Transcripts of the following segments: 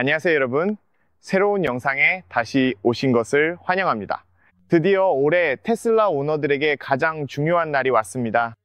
안녕하세요 여러분. 새로운 영상에 다시 오신 것을 환영합니다. 드디어 올해 테슬라 오너들에게 가장 중요한 날이 왔습니다.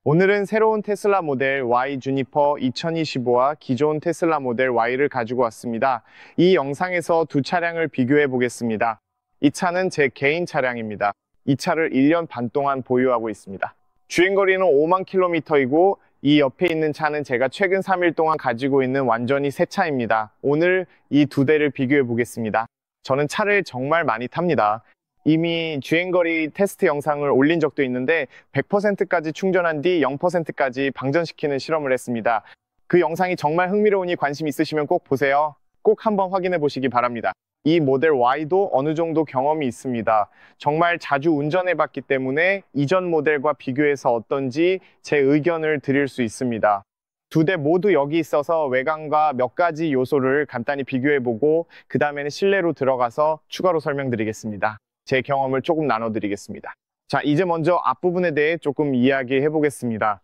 오늘은 새로운 테슬라 모델 Y 주니퍼 2025와 기존 테슬라 모델 Y를 가지고 왔습니다. 이 영상에서 두 차량을 비교해 보겠습니다. 이 차는 제 개인 차량입니다. 이 차를 1년 반 동안 보유하고 있습니다. 주행거리는 5만 킬로미터이고 이 옆에 있는 차는 제가 최근 3일 동안 가지고 있는 완전히 새 차입니다. 오늘 이 두 대를 비교해 보겠습니다. 저는 차를 정말 많이 탑니다. 이미 주행거리 테스트 영상을 올린 적도 있는데 100%까지 충전한 뒤 0%까지 방전시키는 실험을 했습니다. 그 영상이 정말 흥미로우니 관심 있으시면 꼭 보세요. 꼭 한번 확인해 보시기 바랍니다. 이 모델 Y도 어느 정도 경험이 있습니다. 정말 자주 운전해 봤기 때문에 이전 모델과 비교해서 어떤지 제 의견을 드릴 수 있습니다. 두 대 모두 여기 있어서 외관과 몇 가지 요소를 간단히 비교해 보고 그 다음에는 실내로 들어가서 추가로 설명드리겠습니다. 제 경험을 조금 나눠드리겠습니다. 자, 이제 먼저 앞부분에 대해 조금 이야기해 보겠습니다.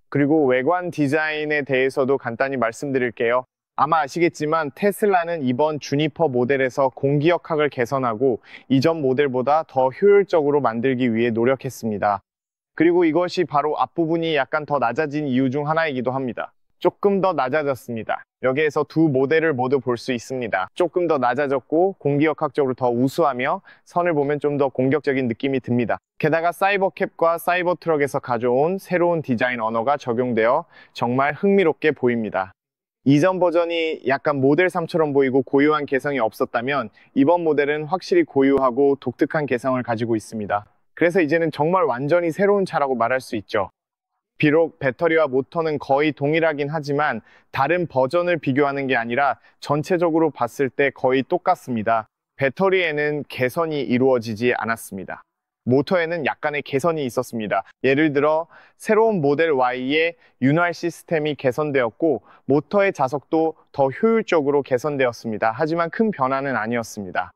그리고 외관 디자인에 대해서도 간단히 말씀드릴게요. 아마 아시겠지만 테슬라는 이번 주니퍼 모델에서 공기역학을 개선하고 이전 모델보다 더 효율적으로 만들기 위해 노력했습니다. 그리고 이것이 바로 앞부분이 약간 더 낮아진 이유 중 하나이기도 합니다. 조금 더 낮아졌습니다. 여기에서 두 모델을 모두 볼 수 있습니다. 조금 더 낮아졌고 공기역학적으로 더 우수하며 선을 보면 좀 더 공격적인 느낌이 듭니다. 게다가 사이버캡과 사이버트럭에서 가져온 새로운 디자인 언어가 적용되어 정말 흥미롭게 보입니다. 이전 버전이 약간 모델 3처럼 보이고 고유한 개성이 없었다면 이번 모델은 확실히 고유하고 독특한 개성을 가지고 있습니다. 그래서 이제는 정말 완전히 새로운 차라고 말할 수 있죠. 비록 배터리와 모터는 거의 동일하긴 하지만 다른 버전을 비교하는 게 아니라 전체적으로 봤을 때 거의 똑같습니다. 배터리에는 개선이 이루어지지 않았습니다. 모터에는 약간의 개선이 있었습니다. 예를 들어 새로운 모델 Y의 윤활 시스템이 개선되었고 모터의 자석도 더 효율적으로 개선되었습니다. 하지만 큰 변화는 아니었습니다.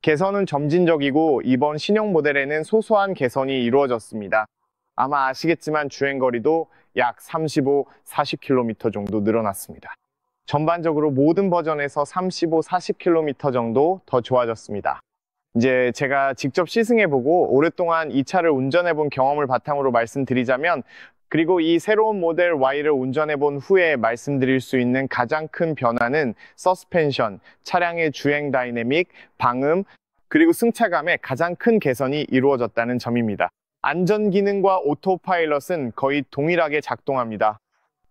개선은 점진적이고 이번 신형 모델에는 소소한 개선이 이루어졌습니다. 아마 아시겠지만 주행거리도 약 35, 40km 정도 늘어났습니다. 전반적으로 모든 버전에서 35, 40km 정도 더 좋아졌습니다. 이제 제가 직접 시승해보고 오랫동안 이 차를 운전해본 경험을 바탕으로 말씀드리자면 그리고 이 새로운 모델 Y를 운전해본 후에 말씀드릴 수 있는 가장 큰 변화는 서스펜션, 차량의 주행 다이내믹, 방음, 그리고 승차감에 가장 큰 개선이 이루어졌다는 점입니다. 안전기능과 오토파일럿은 거의 동일하게 작동합니다.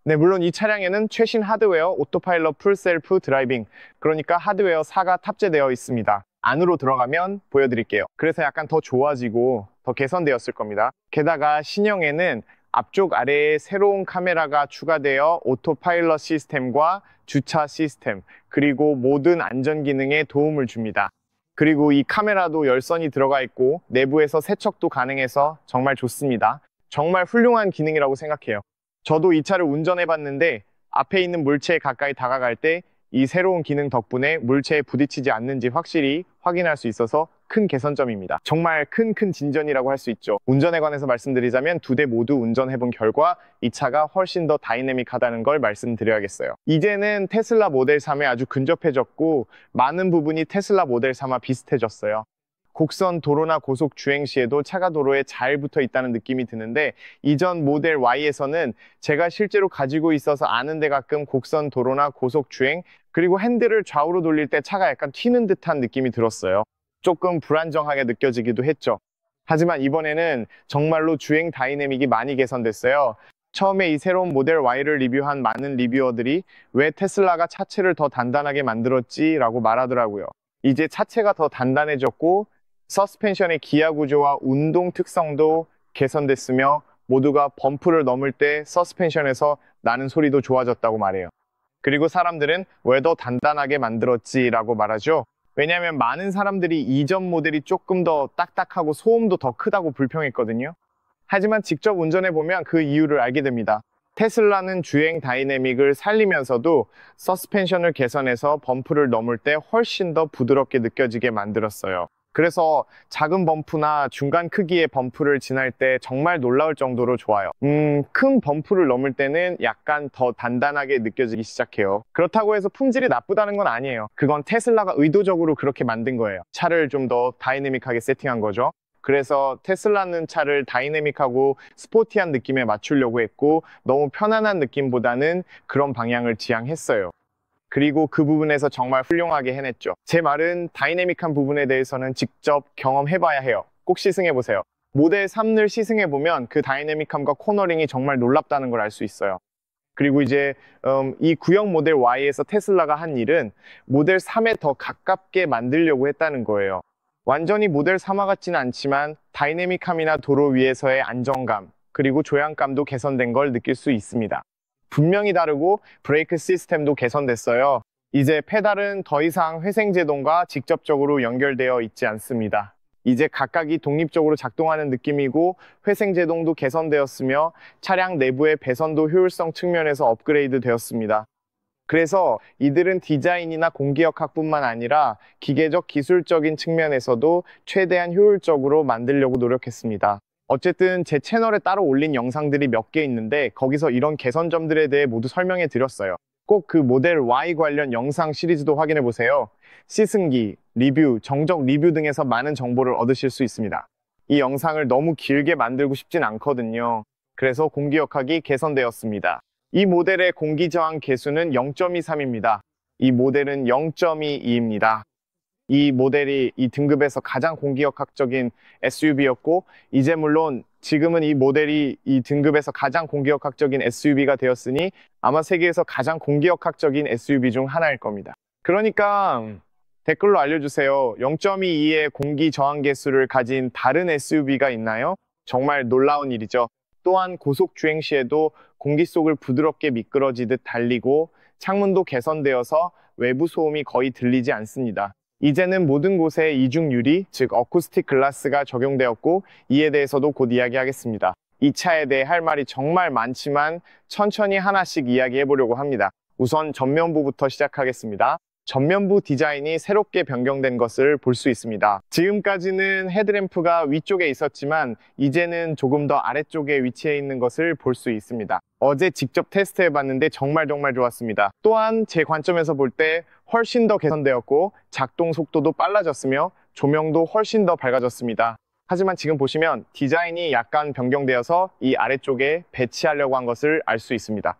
네, 물론 이 차량에는 최신 하드웨어 오토파일럿 풀셀프 드라이빙, 그러니까 하드웨어 4가 탑재되어 있습니다. 안으로 들어가면 보여드릴게요. 그래서 약간 더 좋아지고 더 개선되었을 겁니다. 게다가 신형에는 앞쪽 아래에 새로운 카메라가 추가되어 오토파일럿 시스템과 주차 시스템, 그리고 모든 안전 기능에 도움을 줍니다. 그리고 이 카메라도 열선이 들어가 있고 내부에서 세척도 가능해서 정말 좋습니다. 정말 훌륭한 기능이라고 생각해요. 저도 이 차를 운전해 봤는데 앞에 있는 물체에 가까이 다가갈 때 이 새로운 기능 덕분에 물체에 부딪히지 않는지 확실히 확인할 수 있어서 큰 개선점입니다. 정말 큰 진전이라고 할 수 있죠. 운전에 관해서 말씀드리자면 두 대 모두 운전해 본 결과 이 차가 훨씬 더 다이내믹하다는 걸 말씀드려야겠어요. 이제는 테슬라 모델 3에 아주 근접해졌고 많은 부분이 테슬라 모델 3와 비슷해졌어요. 곡선 도로나 고속 주행 시에도 차가 도로에 잘 붙어 있다는 느낌이 드는데 이전 모델 Y에서는 제가 실제로 가지고 있어서 아는데 가끔 곡선 도로나 고속 주행 그리고 핸들을 좌우로 돌릴 때 차가 약간 튀는 듯한 느낌이 들었어요. 조금 불안정하게 느껴지기도 했죠. 하지만 이번에는 정말로 주행 다이내믹이 많이 개선됐어요. 처음에 이 새로운 모델 Y를 리뷰한 많은 리뷰어들이 왜 테슬라가 차체를 더 단단하게 만들었지? 라고 말하더라고요. 이제 차체가 더 단단해졌고 서스펜션의 기아 구조와 운동 특성도 개선됐으며 모두가 범프를 넘을 때 서스펜션에서 나는 소리도 좋아졌다고 말해요. 그리고 사람들은 왜 더 단단하게 만들었지? 라고 말하죠. 왜냐하면 많은 사람들이 이전 모델이 조금 더 딱딱하고 소음도 더 크다고 불평했거든요. 하지만 직접 운전해보면 그 이유를 알게 됩니다. 테슬라는 주행 다이내믹을 살리면서도 서스펜션을 개선해서 범프를 넘을 때 훨씬 더 부드럽게 느껴지게 만들었어요. 그래서 작은 범프나 중간 크기의 범프를 지날 때 정말 놀라울 정도로 좋아요. 큰 범프를 넘을 때는 약간 더 단단하게 느껴지기 시작해요. 그렇다고 해서 품질이 나쁘다는 건 아니에요. 그건 테슬라가 의도적으로 그렇게 만든 거예요. 차를 좀 더 다이내믹하게 세팅한 거죠. 그래서 테슬라는 차를 다이내믹하고 스포티한 느낌에 맞추려고 했고, 너무 편안한 느낌보다는 그런 방향을 지향했어요. 그리고 그 부분에서 정말 훌륭하게 해냈죠. 제 말은 다이내믹한 부분에 대해서는 직접 경험해봐야 해요. 꼭 시승해보세요. 모델 3을 시승해보면 그 다이내믹함과 코너링이 정말 놀랍다는 걸 알 수 있어요. 그리고 이제 이 구형 모델 Y에서 테슬라가 한 일은 모델 3에 더 가깝게 만들려고 했다는 거예요. 완전히 모델 3와 같지는 않지만 다이내믹함이나 도로 위에서의 안정감, 그리고 조향감도 개선된 걸 느낄 수 있습니다. 분명히 다르고 브레이크 시스템도 개선됐어요. 이제 페달은 더 이상 회생제동과 직접적으로 연결되어 있지 않습니다. 이제 각각이 독립적으로 작동하는 느낌이고, 회생제동도 개선되었으며 차량 내부의 배선도 효율성 측면에서 업그레이드 되었습니다. 그래서 이들은 디자인이나 공기역학뿐만 아니라 기계적 기술적인 측면에서도 최대한 효율적으로 만들려고 노력했습니다. 어쨌든 제 채널에 따로 올린 영상들이 몇 개 있는데 거기서 이런 개선점들에 대해 모두 설명해 드렸어요. 꼭 그 모델 Y 관련 영상 시리즈도 확인해 보세요. 시승기, 리뷰, 정적 리뷰 등에서 많은 정보를 얻으실 수 있습니다. 이 영상을 너무 길게 만들고 싶진 않거든요. 그래서 공기역학이 개선되었습니다. 이 모델의 공기저항 계수는 0.23입니다. 이 모델은 0.22입니다. 이 모델이 이 등급에서 가장 공기역학적인 SUV였고, 이제 물론 지금은 이 모델이 이 등급에서 가장 공기역학적인 SUV가 되었으니 아마 세계에서 가장 공기역학적인 SUV 중 하나일 겁니다. 그러니까 댓글로 알려주세요. 0.22의 공기 저항 계수를 가진 다른 SUV가 있나요? 정말 놀라운 일이죠. 또한 고속 주행 시에도 공기 속을 부드럽게 미끄러지듯 달리고, 창문도 개선되어서 외부 소음이 거의 들리지 않습니다. 이제는 모든 곳에 이중 유리, 즉 어쿠스틱 글라스가 적용되었고, 이에 대해서도 곧 이야기하겠습니다. 이 차에 대해 할 말이 정말 많지만 천천히 하나씩 이야기해 보려고 합니다. 우선 전면부부터 시작하겠습니다. 전면부 디자인이 새롭게 변경된 것을 볼 수 있습니다. 지금까지는 헤드램프가 위쪽에 있었지만 이제는 조금 더 아래쪽에 위치해 있는 것을 볼 수 있습니다. 어제 직접 테스트해 봤는데 정말 좋았습니다. 또한 제 관점에서 볼 때 훨씬 더 개선되었고, 작동 속도도 빨라졌으며 조명도 훨씬 더 밝아졌습니다. 하지만 지금 보시면 디자인이 약간 변경되어서 이 아래쪽에 배치하려고 한 것을 알 수 있습니다.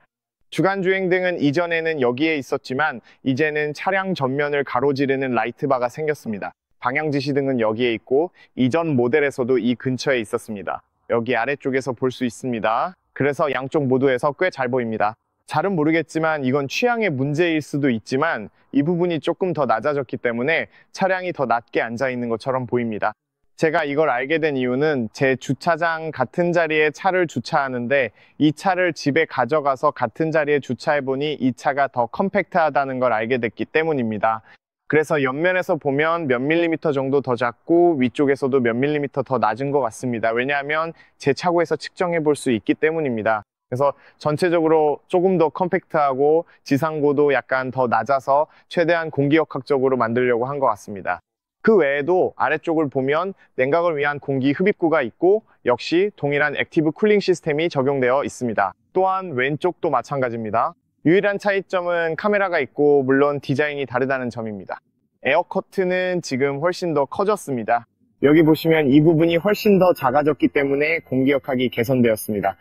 주간주행 등은 이전에는 여기에 있었지만 이제는 차량 전면을 가로지르는 라이트바가 생겼습니다. 방향지시 등은 여기에 있고, 이전 모델에서도 이 근처에 있었습니다. 여기 아래쪽에서 볼 수 있습니다. 그래서 양쪽 모두에서 꽤 잘 보입니다. 잘은 모르겠지만 이건 취향의 문제일 수도 있지만 이 부분이 조금 더 낮아졌기 때문에 차량이 더 낮게 앉아 있는 것처럼 보입니다. 제가 이걸 알게 된 이유는 제 주차장 같은 자리에 차를 주차하는데, 이 차를 집에 가져가서 같은 자리에 주차해보니 이 차가 더 컴팩트하다는 걸 알게 됐기 때문입니다. 그래서 옆면에서 보면 몇 밀리미터 정도 더 작고 위쪽에서도 몇 밀리미터 더 낮은 것 같습니다. 왜냐하면 제 차고에서 측정해 볼 수 있기 때문입니다. 그래서 전체적으로 조금 더 컴팩트하고 지상고도 약간 더 낮아서 최대한 공기역학적으로 만들려고 한 것 같습니다. 그 외에도 아래쪽을 보면 냉각을 위한 공기 흡입구가 있고, 역시 동일한 액티브 쿨링 시스템이 적용되어 있습니다. 또한 왼쪽도 마찬가지입니다. 유일한 차이점은 카메라가 있고, 물론 디자인이 다르다는 점입니다. 에어 커튼은 지금 훨씬 더 커졌습니다. 여기 보시면 이 부분이 훨씬 더 작아졌기 때문에 공기역학이 개선되었습니다.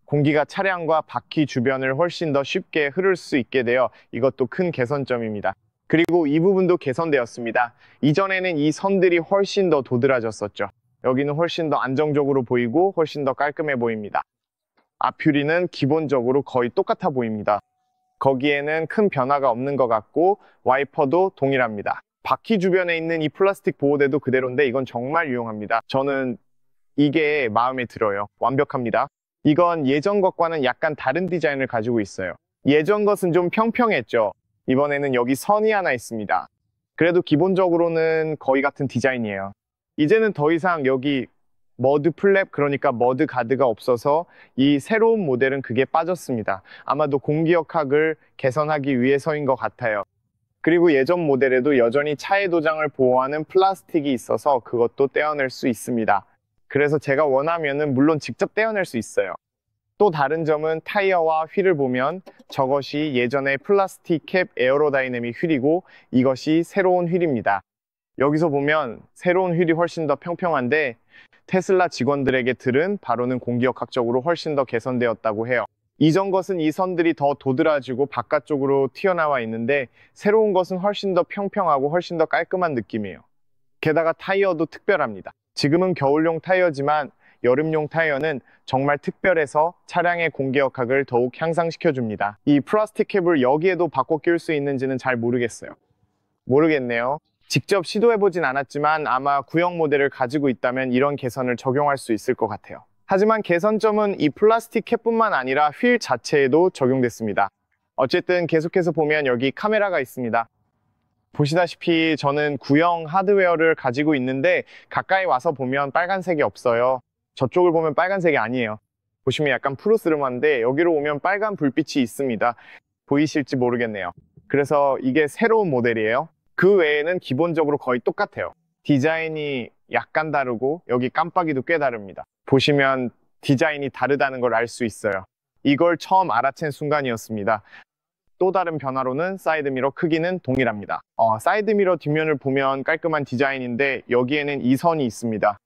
공기가 차량과 바퀴 주변을 훨씬 더 쉽게 흐를 수 있게 되어 이것도 큰 개선점입니다. 그리고 이 부분도 개선되었습니다. 이전에는 이 선들이 훨씬 더 도드라졌었죠. 여기는 훨씬 더 안정적으로 보이고 훨씬 더 깔끔해 보입니다. 앞유리는 기본적으로 거의 똑같아 보입니다. 거기에는 큰 변화가 없는 것 같고, 와이퍼도 동일합니다. 바퀴 주변에 있는 이 플라스틱 보호대도 그대로인데 이건 정말 유용합니다. 저는 이게 마음에 들어요. 완벽합니다. 이건 예전 것과는 약간 다른 디자인을 가지고 있어요. 예전 것은 좀 평평했죠. 이번에는 여기 선이 하나 있습니다. 그래도 기본적으로는 거의 같은 디자인이에요. 이제는 더 이상 여기 머드 플랩, 그러니까 머드 가드가 없어서 이 새로운 모델은 그게 빠졌습니다. 아마도 공기역학을 개선하기 위해서인 것 같아요. 그리고 예전 모델에도 여전히 차의 도장을 보호하는 플라스틱이 있어서 그것도 떼어낼 수 있습니다. 그래서 제가 원하면은 물론 직접 떼어낼 수 있어요. 또 다른 점은 타이어와 휠을 보면 저것이 예전의 플라스틱 캡 에어로다이내믹 휠이고 이것이 새로운 휠입니다. 여기서 보면 새로운 휠이 훨씬 더 평평한데 테슬라 직원들에게 들은 바로는 공기역학적으로 훨씬 더 개선되었다고 해요. 이전 것은 이 선들이 더 도드라지고 바깥쪽으로 튀어나와 있는데 새로운 것은 훨씬 더 평평하고 훨씬 더 깔끔한 느낌이에요. 게다가 타이어도 특별합니다. 지금은 겨울용 타이어지만 여름용 타이어는 정말 특별해서 차량의 공기역학을 더욱 향상시켜줍니다. 이 플라스틱 캡을 여기에도 바꿔 끼울 수 있는지는 잘 모르겠네요. 직접 시도해보진 않았지만 아마 구형 모델을 가지고 있다면 이런 개선을 적용할 수 있을 것 같아요. 하지만 개선점은 이 플라스틱 캡뿐만 아니라 휠 자체에도 적용됐습니다. 어쨌든 계속해서 보면 여기 카메라가 있습니다. 보시다시피 저는 구형 하드웨어를 가지고 있는데 가까이 와서 보면 빨간색이 없어요. 저쪽을 보면 빨간색이 아니에요. 보시면 약간 푸르스름한데 여기로 오면 빨간 불빛이 있습니다. 보이실지 모르겠네요. 그래서 이게 새로운 모델이에요. 그 외에는 기본적으로 거의 똑같아요. 디자인이 약간 다르고 여기 깜빡이도 꽤 다릅니다. 보시면 디자인이 다르다는 걸 알 수 있어요. 이걸 처음 알아챈 순간이었습니다. 또 다른 변화로는 사이드미러 크기는 동일합니다. 사이드미러 뒷면을 보면 깔끔한 디자인인데 여기에는 이 선이 있습니다.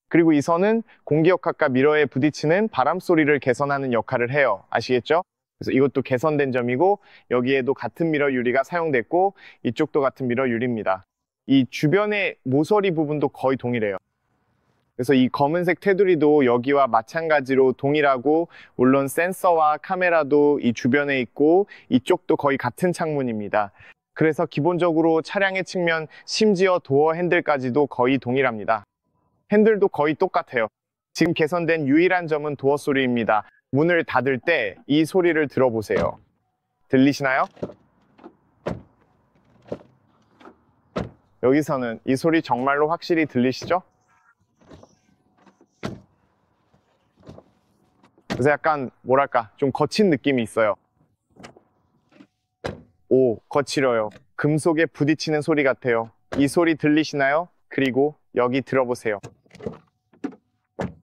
그리고 이 선은 공기역학과 미러에 부딪히는 바람 소리를 개선하는 역할을 해요. 아시겠죠? 그래서 이것도 개선된 점이고 여기에도 같은 미러 유리가 사용됐고 이쪽도 같은 미러 유리입니다. 이 주변의 모서리 부분도 거의 동일해요. 그래서 이 검은색 테두리도 여기와 마찬가지로 동일하고 물론 센서와 카메라도 이 주변에 있고 이쪽도 거의 같은 창문입니다. 그래서 기본적으로 차량의 측면 심지어 도어 핸들까지도 거의 동일합니다. 핸들도 거의 똑같아요. 지금 개선된 유일한 점은 도어 소리입니다. 문을 닫을 때 이 소리를 들어보세요. 들리시나요? 여기서는 이 소리 정말로 확실히 들리시죠? 그래서 약간 뭐랄까 좀 거친 느낌이 있어요. 오, 거칠어요. 금속에 부딪히는 소리 같아요. 이 소리 들리시나요? 그리고 여기 들어보세요.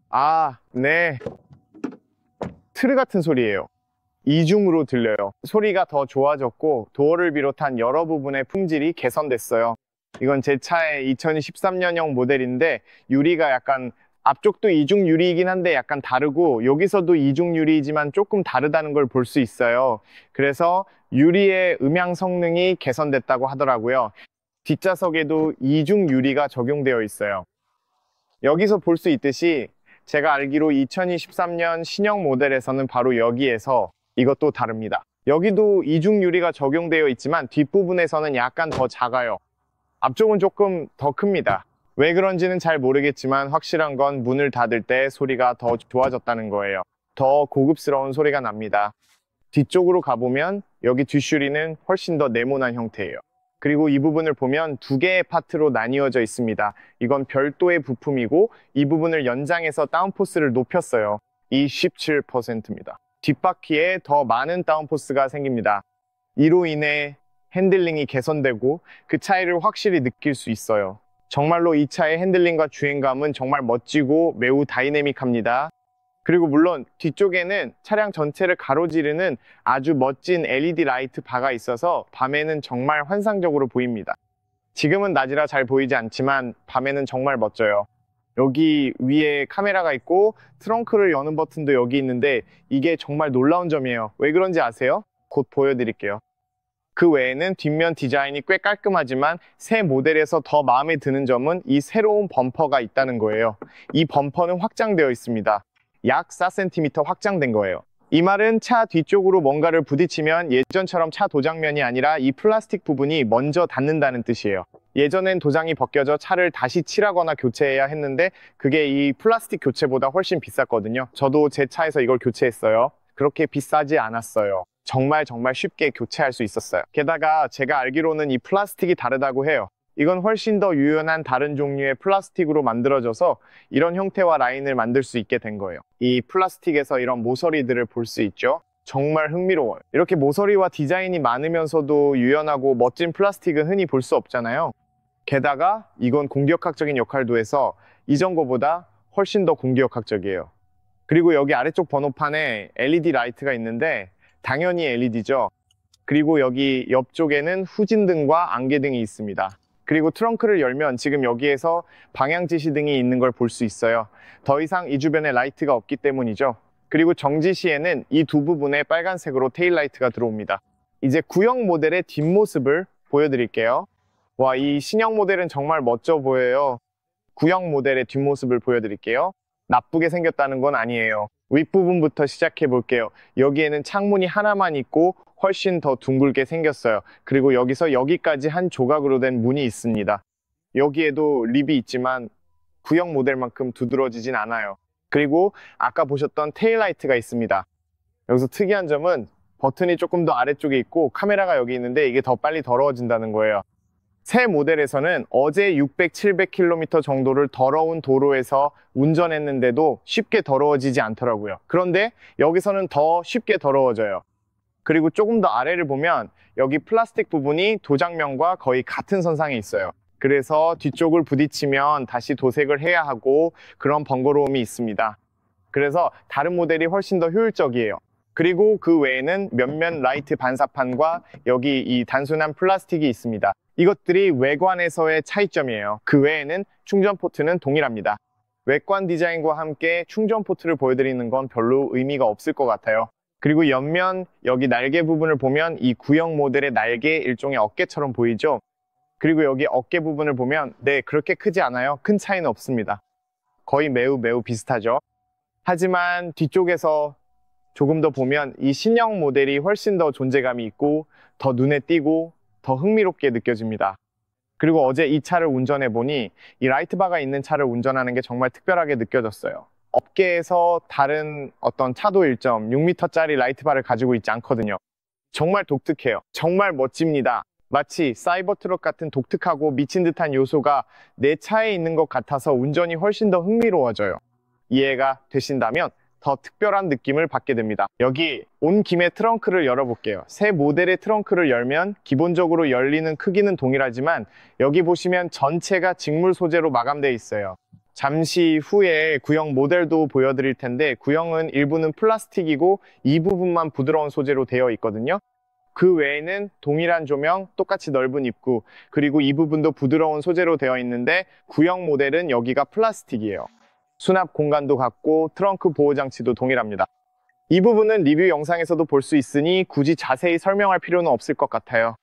아, 네. 트르 같은 소리예요. 이중으로 들려요. 소리가 더 좋아졌고 도어를 비롯한 여러 부분의 품질이 개선됐어요. 이건 제 차의 2013년형 모델인데 유리가 약간 앞쪽도 이중 유리이긴 한데 약간 다르고 여기서도 이중 유리이지만 조금 다르다는 걸 볼 수 있어요. 그래서 유리의 음향 성능이 개선됐다고 하더라고요. 뒷좌석에도 이중 유리가 적용되어 있어요. 여기서 볼 수 있듯이 제가 알기로 2023년 신형 모델에서는 바로 여기에서 이것도 다릅니다. 여기도 이중 유리가 적용되어 있지만 뒷부분에서는 약간 더 작아요. 앞쪽은 조금 더 큽니다. 왜 그런지는 잘 모르겠지만 확실한 건 문을 닫을 때 소리가 더 좋아졌다는 거예요. 더 고급스러운 소리가 납니다. 뒤쪽으로 가보면 여기 뒷슈리는 훨씬 더 네모난 형태예요. 그리고 이 부분을 보면 두 개의 파트로 나뉘어져 있습니다. 이건 별도의 부품이고 이 부분을 연장해서 다운포스를 높였어요. 이 17%입니다. 뒷바퀴에 더 많은 다운포스가 생깁니다. 이로 인해 핸들링이 개선되고 그 차이를 확실히 느낄 수 있어요. 정말로 이 차의 핸들링과 주행감은 정말 멋지고 매우 다이내믹합니다. 그리고 물론 뒤쪽에는 차량 전체를 가로지르는 아주 멋진 LED 라이트 바가 있어서 밤에는 정말 환상적으로 보입니다. 지금은 낮이라 잘 보이지 않지만 밤에는 정말 멋져요. 여기 위에 카메라가 있고 트렁크를 여는 버튼도 여기 있는데 이게 정말 놀라운 점이에요. 왜 그런지 아세요? 곧 보여드릴게요. 그 외에는 뒷면 디자인이 꽤 깔끔하지만 새 모델에서 더 마음에 드는 점은 이 새로운 범퍼가 있다는 거예요. 이 범퍼는 확장되어 있습니다. 약 4cm 확장된 거예요. 이 말은 차 뒤쪽으로 뭔가를 부딪히면 예전처럼 차 도장면이 아니라 이 플라스틱 부분이 먼저 닿는다는 뜻이에요. 예전엔 도장이 벗겨져 차를 다시 칠하거나 교체해야 했는데 그게 이 플라스틱 교체보다 훨씬 비쌌거든요. 저도 제 차에서 이걸 교체했어요. 그렇게 비싸지 않았어요. 정말 쉽게 교체할 수 있었어요. 게다가 제가 알기로는 이 플라스틱이 다르다고 해요. 이건 훨씬 더 유연한 다른 종류의 플라스틱으로 만들어져서 이런 형태와 라인을 만들 수 있게 된 거예요. 이 플라스틱에서 이런 모서리들을 볼 수 있죠. 정말 흥미로워요. 이렇게 모서리와 디자인이 많으면서도 유연하고 멋진 플라스틱은 흔히 볼 수 없잖아요. 게다가 이건 공기역학적인 역할도 해서 이전 거보다 훨씬 더 공기역학적이에요. 그리고 여기 아래쪽 번호판에 LED 라이트가 있는데 당연히 LED죠. 그리고 여기 옆쪽에는 후진등과 안개등이 있습니다. 그리고 트렁크를 열면 지금 여기에서 방향 지시등이 있는 걸 볼 수 있어요. 더 이상 이 주변에 라이트가 없기 때문이죠. 그리고 정지 시에는 이 두 부분에 빨간색으로 테일라이트가 들어옵니다. 이제 구형 모델의 뒷모습을 보여드릴게요. 와, 이 신형 모델은 정말 멋져 보여요. 구형 모델의 뒷모습을 보여드릴게요. 나쁘게 생겼다는 건 아니에요. 윗부분부터 시작해 볼게요. 여기에는 창문이 하나만 있고 훨씬 더 둥글게 생겼어요. 그리고 여기서 여기까지 한 조각으로 된 문이 있습니다. 여기에도 립이 있지만 구형 모델만큼 두드러지진 않아요. 그리고 아까 보셨던 테일라이트가 있습니다. 여기서 특이한 점은 버튼이 조금 더 아래쪽에 있고 카메라가 여기 있는데 이게 더 빨리 더러워진다는 거예요. 새 모델에서는 어제 600, 700km 정도를 더러운 도로에서 운전했는데도 쉽게 더러워지지 않더라고요. 그런데 여기서는 더 쉽게 더러워져요. 그리고 조금 더 아래를 보면 여기 플라스틱 부분이 도장면과 거의 같은 선상에 있어요. 그래서 뒤쪽을 부딪히면 다시 도색을 해야 하고 그런 번거로움이 있습니다. 그래서 다른 모델이 훨씬 더 효율적이에요. 그리고 그 외에는 몇몇 라이트 반사판과 여기 이 단순한 플라스틱이 있습니다. 이것들이 외관에서의 차이점이에요. 그 외에는 충전 포트는 동일합니다. 외관 디자인과 함께 충전 포트를 보여드리는 건 별로 의미가 없을 것 같아요. 그리고 옆면 여기 날개 부분을 보면 이 구형 모델의 날개 일종의 어깨처럼 보이죠? 그리고 여기 어깨 부분을 보면 네, 그렇게 크지 않아요. 큰 차이는 없습니다. 거의 매우 비슷하죠. 하지만 뒤쪽에서 조금 더 보면 이 신형 모델이 훨씬 더 존재감이 있고 더 눈에 띄고 더 흥미롭게 느껴집니다. 그리고 어제 이 차를 운전해 보니 이 라이트바가 있는 차를 운전하는 게 정말 특별하게 느껴졌어요. 업계에서 다른 어떤 차도 1.6m짜리 라이트바를 가지고 있지 않거든요. 정말 독특해요. 정말 멋집니다. 마치 사이버트럭 같은 독특하고 미친 듯한 요소가 내 차에 있는 것 같아서 운전이 훨씬 더 흥미로워져요. 이해가 되신다면 더 특별한 느낌을 받게 됩니다. 여기 온 김에 트렁크를 열어볼게요. 새 모델의 트렁크를 열면 기본적으로 열리는 크기는 동일하지만 여기 보시면 전체가 직물 소재로 마감되어 있어요. 잠시 후에 구형 모델도 보여드릴 텐데 구형은 일부는 플라스틱이고 이 부분만 부드러운 소재로 되어 있거든요. 그 외에는 동일한 조명, 똑같이 넓은 입구, 그리고 이 부분도 부드러운 소재로 되어 있는데 구형 모델은 여기가 플라스틱이에요. 수납 공간도 같고 트렁크 보호 장치도 동일합니다. 이 부분은 리뷰 영상에서도 볼 수 있으니 굳이 자세히 설명할 필요는 없을 것 같아요.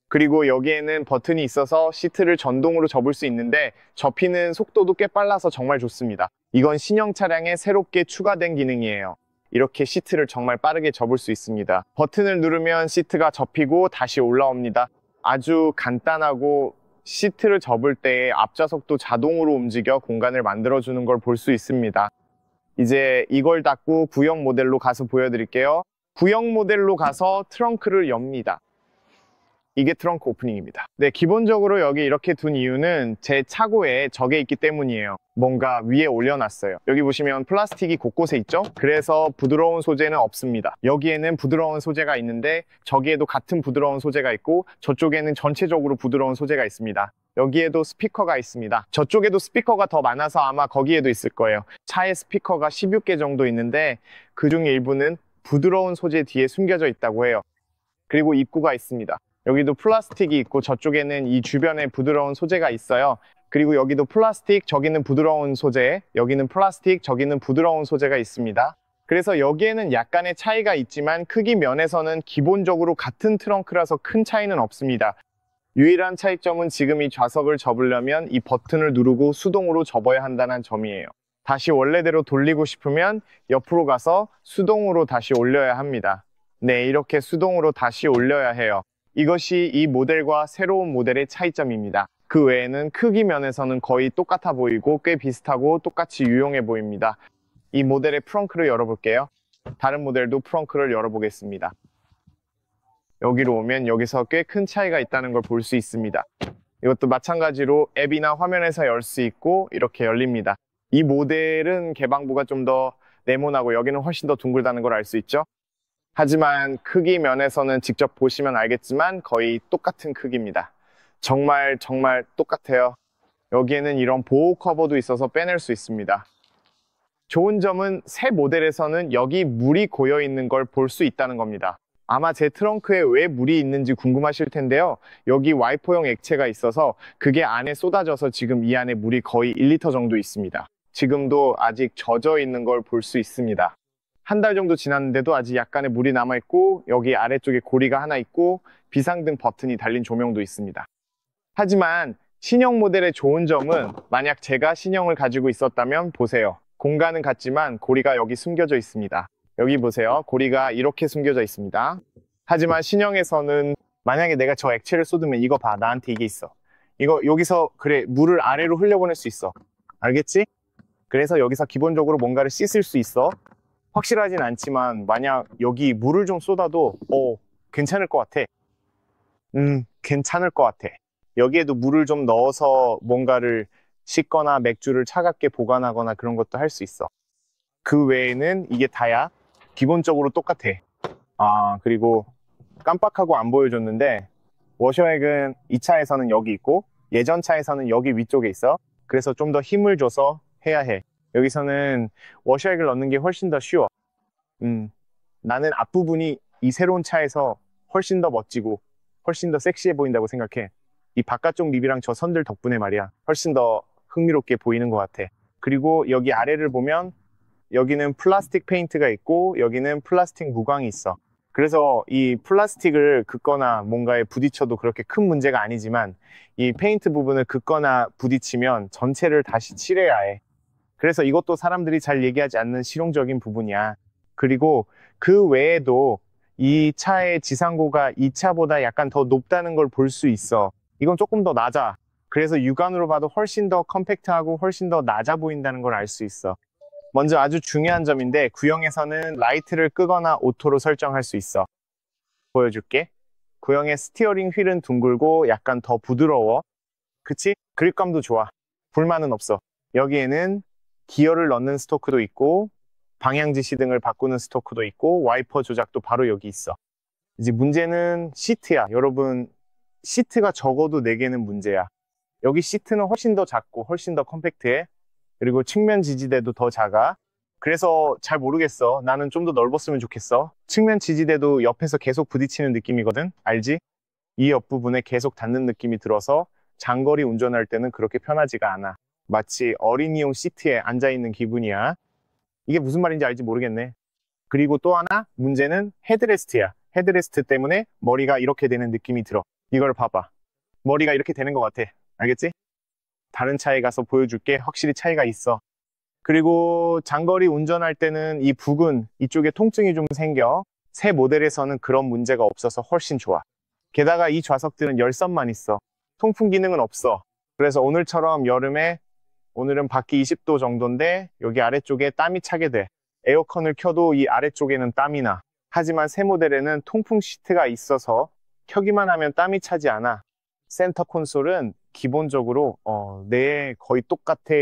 그리고 여기에는 버튼이 있어서 시트를 전동으로 접을 수 있는데 접히는 속도도 꽤 빨라서 정말 좋습니다. 이건 신형 차량에 새롭게 추가된 기능이에요. 이렇게 시트를 정말 빠르게 접을 수 있습니다. 버튼을 누르면 시트가 접히고 다시 올라옵니다. 아주 간단하고 시트를 접을 때 앞좌석도 자동으로 움직여 공간을 만들어주는 걸 볼 수 있습니다. 이제 이걸 닫고 구형 모델로 가서 보여드릴게요. 구형 모델로 가서 트렁크를 엽니다. 이게 트렁크 오프닝입니다. 네, 기본적으로 여기 이렇게 둔 이유는 제 차고에 저게 있기 때문이에요. 뭔가 위에 올려놨어요. 여기 보시면 플라스틱이 곳곳에 있죠? 그래서 부드러운 소재는 없습니다. 여기에는 부드러운 소재가 있는데 저기에도 같은 부드러운 소재가 있고 저쪽에는 전체적으로 부드러운 소재가 있습니다. 여기에도 스피커가 있습니다. 저쪽에도 스피커가 더 많아서 아마 거기에도 있을 거예요. 차에 스피커가 16개 정도 있는데 그중 일부는 부드러운 소재 뒤에 숨겨져 있다고 해요. 그리고 입구가 있습니다. 여기도 플라스틱이 있고 저쪽에는 이 주변에 부드러운 소재가 있어요. 그리고 여기도 플라스틱, 저기는 부드러운 소재, 여기는 플라스틱, 저기는 부드러운 소재가 있습니다. 그래서 여기에는 약간의 차이가 있지만 크기 면에서는 기본적으로 같은 트렁크라서 큰 차이는 없습니다. 유일한 차이점은 지금 이 좌석을 접으려면 이 버튼을 누르고 수동으로 접어야 한다는 점이에요. 다시 원래대로 돌리고 싶으면 옆으로 가서 수동으로 다시 올려야 합니다. 네, 이렇게 수동으로 다시 올려야 해요. 이것이 이 모델과 새로운 모델의 차이점입니다. 그 외에는 크기 면에서는 거의 똑같아 보이고 꽤 비슷하고 똑같이 유용해 보입니다. 이 모델의 프렁크를 열어볼게요. 다른 모델도 프렁크를 열어보겠습니다. 여기로 오면 여기서 꽤 큰 차이가 있다는 걸 볼 수 있습니다. 이것도 마찬가지로 앱이나 화면에서 열 수 있고 이렇게 열립니다. 이 모델은 개방부가 좀 더 네모나고 여기는 훨씬 더 둥글다는 걸 알 수 있죠? 하지만 크기 면에서는 직접 보시면 알겠지만 거의 똑같은 크기입니다. 정말 똑같아요. 여기에는 이런 보호 커버도 있어서 빼낼 수 있습니다. 좋은 점은 새 모델에서는 여기 물이 고여 있는 걸 볼 수 있다는 겁니다. 아마 제 트렁크에 왜 물이 있는지 궁금하실 텐데요. 여기 와이퍼용 액체가 있어서 그게 안에 쏟아져서 지금 이 안에 물이 거의 1리터 정도 있습니다. 지금도 아직 젖어 있는 걸 볼 수 있습니다. 한 달 정도 지났는데도 아직 약간의 물이 남아있고 여기 아래쪽에 고리가 하나 있고 비상등 버튼이 달린 조명도 있습니다. 하지만 신형 모델의 좋은 점은 만약 제가 신형을 가지고 있었다면 보세요. 공간은 같지만 고리가 여기 숨겨져 있습니다. 여기 보세요. 고리가 이렇게 숨겨져 있습니다. 하지만 신형에서는 만약에 내가 저 액체를 쏟으면 이거 봐. 나한테 이게 있어. 이거 여기서 그래 물을 아래로 흘려보낼 수 있어. 알겠지? 그래서 여기서 기본적으로 뭔가를 씻을 수 있어. 확실하진 않지만 만약 여기 물을 좀 쏟아도 괜찮을 것 같아. 괜찮을 것 같아. 여기에도 물을 좀 넣어서 뭔가를 씻거나 맥주를 차갑게 보관하거나 그런 것도 할 수 있어. 그 외에는 이게 다야. 기본적으로 똑같아. 그리고 깜빡하고 안 보여줬는데 워셔액은 이 차에서는 여기 있고 예전 차에서는 여기 위쪽에 있어. 그래서 좀 더 힘을 줘서 해야 해. 여기서는 워셔액을 넣는 게 훨씬 더 쉬워. 나는 앞부분이 이 새로운 차에서 훨씬 더 멋지고 훨씬 더 섹시해 보인다고 생각해. 이 바깥쪽 립이랑 저 선들 덕분에 말이야. 훨씬 더 흥미롭게 보이는 것 같아. 그리고 여기 아래를 보면 여기는 플라스틱 페인트가 있고 여기는 플라스틱 무광이 있어. 그래서 이 플라스틱을 긋거나 뭔가에 부딪혀도 그렇게 큰 문제가 아니지만 이 페인트 부분을 긋거나 부딪히면 전체를 다시 칠해야 해. 그래서 이것도 사람들이 잘 얘기하지 않는 실용적인 부분이야. 그리고 그 외에도 이 차의 지상고가 이 차보다 약간 더 높다는 걸 볼 수 있어. 이건 조금 더 낮아. 그래서 육안으로 봐도 훨씬 더 컴팩트하고 훨씬 더 낮아 보인다는 걸 알 수 있어. 먼저 아주 중요한 점인데 구형에서는 라이트를 끄거나 오토로 설정할 수 있어. 보여줄게. 구형의 스티어링 휠은 둥글고 약간 더 부드러워. 그치? 그립감도 좋아. 불만은 없어. 여기에는 기어를 넣는 스토크도 있고 방향 지시 등을 바꾸는 스토크도 있고 와이퍼 조작도 바로 여기 있어. 이제 문제는 시트야. 여러분 시트가 적어도 4개는 문제야. 여기 시트는 훨씬 더 작고 훨씬 더 컴팩트해. 그리고 측면 지지대도 더 작아. 그래서 잘 모르겠어. 나는 좀 더 넓었으면 좋겠어. 측면 지지대도 옆에서 계속 부딪히는 느낌이거든. 알지? 이 옆부분에 계속 닿는 느낌이 들어서 장거리 운전할 때는 그렇게 편하지가 않아. 마치 어린이용 시트에 앉아있는 기분이야. 이게 무슨 말인지 알지 모르겠네. 그리고 또 하나 문제는 헤드레스트야. 헤드레스트 때문에 머리가 이렇게 되는 느낌이 들어. 이걸 봐봐. 머리가 이렇게 되는 것 같아. 알겠지? 다른 차에 가서 보여줄게. 확실히 차이가 있어. 그리고 장거리 운전할 때는 이 부근, 이쪽에 통증이 좀 생겨. 새 모델에서는 그런 문제가 없어서 훨씬 좋아. 게다가 이 좌석들은 열선만 있어. 통풍 기능은 없어. 그래서 오늘처럼 여름에 오늘은 밖이 20도 정도인데 여기 아래쪽에 땀이 차게 돼. 에어컨을 켜도 이 아래쪽에는 땀이 나. 하지만 새 모델에는 통풍 시트가 있어서 켜기만 하면 땀이 차지 않아. 센터 콘솔은 기본적으로 네, 거의 똑같아.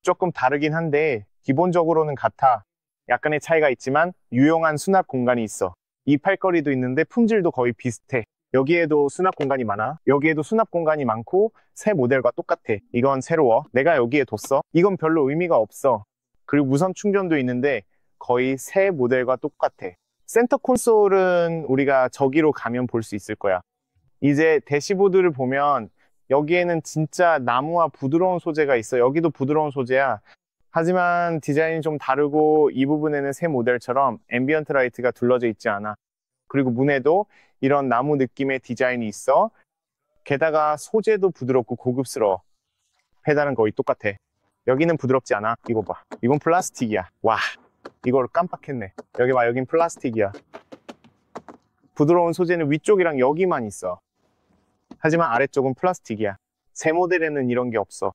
조금 다르긴 한데 기본적으로는 같아. 약간의 차이가 있지만 유용한 수납 공간이 있어. 이 팔걸이도 있는데 품질도 거의 비슷해. 여기에도 수납 공간이 많아. 여기에도 수납 공간이 많고 새 모델과 똑같아. 이건 새로워. 내가 여기에 뒀어. 이건 별로 의미가 없어. 그리고 무선 충전도 있는데 거의 새 모델과 똑같아. 센터 콘솔은 우리가 저기로 가면 볼 수 있을 거야. 이제 대시보드를 보면 여기에는 진짜 나무와 부드러운 소재가 있어. 여기도 부드러운 소재야. 하지만 디자인이 좀 다르고 이 부분에는 새 모델처럼 앰비언트 라이트가 둘러져 있지 않아. 그리고 문에도 이런 나무 느낌의 디자인이 있어. 게다가 소재도 부드럽고 고급스러워. 페달은 거의 똑같아. 여기는 부드럽지 않아. 이거 봐. 이건 플라스틱이야. 와, 이걸 깜빡했네. 여기 봐. 여긴 플라스틱이야. 부드러운 소재는 위쪽이랑 여기만 있어. 하지만 아래쪽은 플라스틱이야. 새 모델에는 이런 게 없어.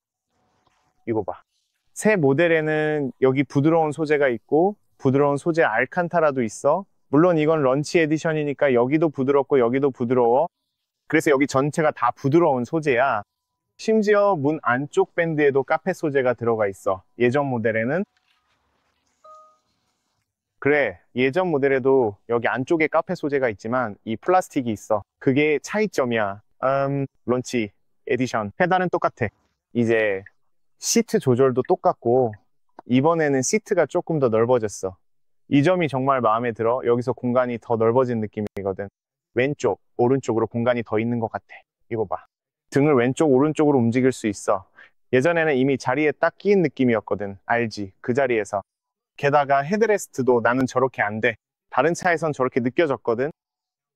이거 봐. 새 모델에는 여기 부드러운 소재가 있고 부드러운 소재 알칸타라도 있어. 물론 이건 런치 에디션이니까 여기도 부드럽고 여기도 부드러워. 그래서 여기 전체가 다 부드러운 소재야. 심지어 문 안쪽 밴드에도 카페 소재가 들어가 있어. 예전 모델에는. 그래, 예전 모델에도 여기 안쪽에 카페 소재가 있지만 이 플라스틱이 있어. 그게 차이점이야. 런치 에디션. 페달은 똑같아. 이제 시트 조절도 똑같고 이번에는 시트가 조금 더 넓어졌어. 이 점이 정말 마음에 들어. 여기서 공간이 더 넓어진 느낌이거든. 왼쪽, 오른쪽으로 공간이 더 있는 것 같아. 이거 봐. 등을 왼쪽, 오른쪽으로 움직일 수 있어. 예전에는 이미 자리에 딱 끼인 느낌이었거든. 알지? 그 자리에서. 게다가 헤드레스트도 나는 저렇게 안 돼. 다른 차에선 저렇게 느껴졌거든.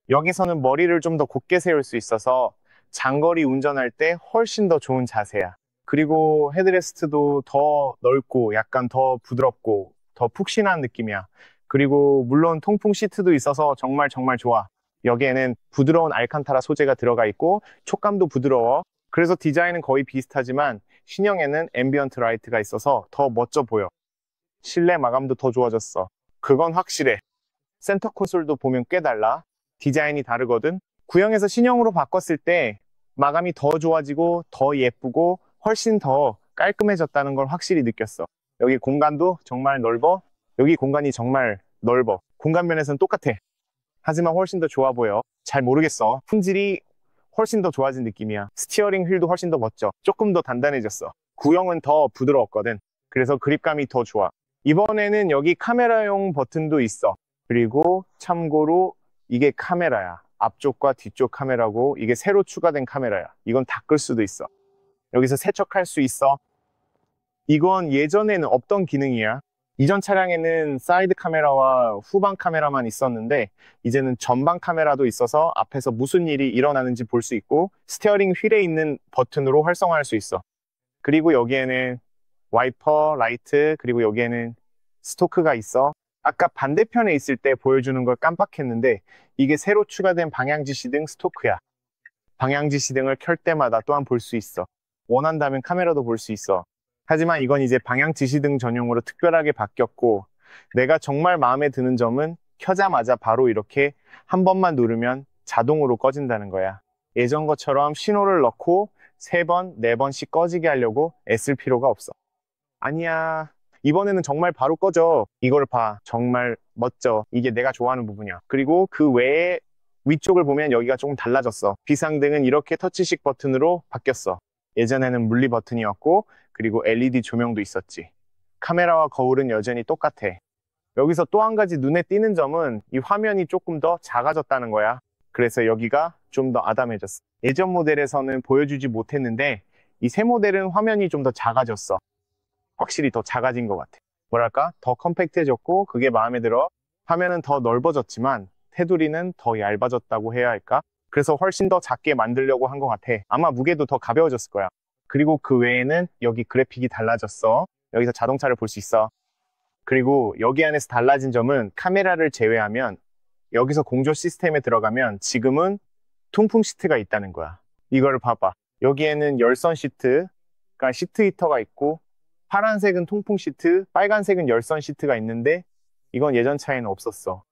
여기서는 머리를 좀 더 곧게 세울 수 있어서 장거리 운전할 때 훨씬 더 좋은 자세야. 그리고 헤드레스트도 더 넓고 약간 더 부드럽고 더 푹신한 느낌이야. 그리고 물론 통풍 시트도 있어서 정말 정말 좋아. 여기에는 부드러운 알칸타라 소재가 들어가 있고 촉감도 부드러워. 그래서 디자인은 거의 비슷하지만 신형에는 앰비언트 라이트가 있어서 더 멋져 보여. 실내 마감도 더 좋아졌어. 그건 확실해. 센터 콘솔도 보면 꽤 달라. 디자인이 다르거든. 구형에서 신형으로 바꿨을 때 마감이 더 좋아지고 더 예쁘고 훨씬 더 깔끔해졌다는 걸 확실히 느꼈어. 여기 공간도 정말 넓어. 여기 공간이 정말 넓어. 공간 면에서는 똑같아. 하지만 훨씬 더 좋아 보여. 잘 모르겠어. 품질이 훨씬 더 좋아진 느낌이야. 스티어링 휠도 훨씬 더 멋져. 조금 더 단단해졌어. 구형은 더 부드러웠거든. 그래서 그립감이 더 좋아. 이번에는 여기 카메라용 버튼도 있어. 그리고 참고로 이게 카메라야. 앞쪽과 뒤쪽 카메라고 이게 새로 추가된 카메라야. 이건 다 끌 수도 있어. 여기서 세척할 수 있어. 이건 예전에는 없던 기능이야. 이전 차량에는 사이드 카메라와 후방 카메라만 있었는데 이제는 전방 카메라도 있어서 앞에서 무슨 일이 일어나는지 볼 수 있고 스티어링 휠에 있는 버튼으로 활성화할 수 있어. 그리고 여기에는 와이퍼, 라이트, 그리고 여기에는 스토크가 있어. 아까 반대편에 있을 때 보여주는 걸 깜빡했는데 이게 새로 추가된 방향지시등 스토크야. 방향지시등을 켤 때마다 또한 볼 수 있어. 원한다면 카메라도 볼 수 있어. 하지만 이건 이제 방향지시등 전용으로 특별하게 바뀌었고 내가 정말 마음에 드는 점은 켜자마자 바로 이렇게 한 번만 누르면 자동으로 꺼진다는 거야. 예전 것처럼 신호를 넣고 3번, 4번씩 꺼지게 하려고 애쓸 필요가 없어. 아니야. 이번에는 정말 바로 꺼져. 이걸 봐. 정말 멋져. 이게 내가 좋아하는 부분이야. 그리고 그 외에 위쪽을 보면 여기가 조금 달라졌어. 비상등은 이렇게 터치식 버튼으로 바뀌었어. 예전에는 물리 버튼이었고 그리고 LED 조명도 있었지. 카메라와 거울은 여전히 똑같아. 여기서 또 한 가지 눈에 띄는 점은 이 화면이 조금 더 작아졌다는 거야. 그래서 여기가 좀 더 아담해졌어. 예전 모델에서는 보여주지 못했는데 이 새 모델은 화면이 좀 더 작아졌어. 확실히 더 작아진 것 같아. 뭐랄까? 더 컴팩트해졌고 그게 마음에 들어. 화면은 더 넓어졌지만 테두리는 더 얇아졌다고 해야 할까? 그래서 훨씬 더 작게 만들려고 한 것 같아. 아마 무게도 더 가벼워졌을 거야. 그리고 그 외에는 여기 그래픽이 달라졌어. 여기서 자동차를 볼 수 있어. 그리고 여기 안에서 달라진 점은 카메라를 제외하면 여기서 공조 시스템에 들어가면 지금은 통풍 시트가 있다는 거야. 이걸 봐봐. 여기에는 열선 시트, 그러니까 시트 히터가 있고 파란색은 통풍 시트, 빨간색은 열선 시트가 있는데 이건 예전 차에는 없었어.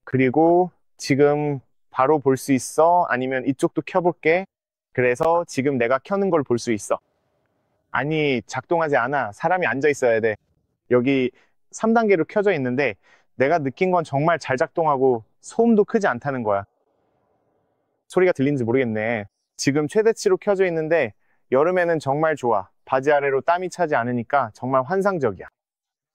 그리고 지금 바로 볼 수 있어? 아니면 이쪽도 켜볼게. 그래서 지금 내가 켜는 걸 볼 수 있어. 아니, 작동하지 않아. 사람이 앉아 있어야 돼. 여기 3단계로 켜져 있는데 내가 느낀 건 정말 잘 작동하고 소음도 크지 않다는 거야. 소리가 들리는지 모르겠네. 지금 최대치로 켜져 있는데 여름에는 정말 좋아. 바지 아래로 땀이 차지 않으니까 정말 환상적이야.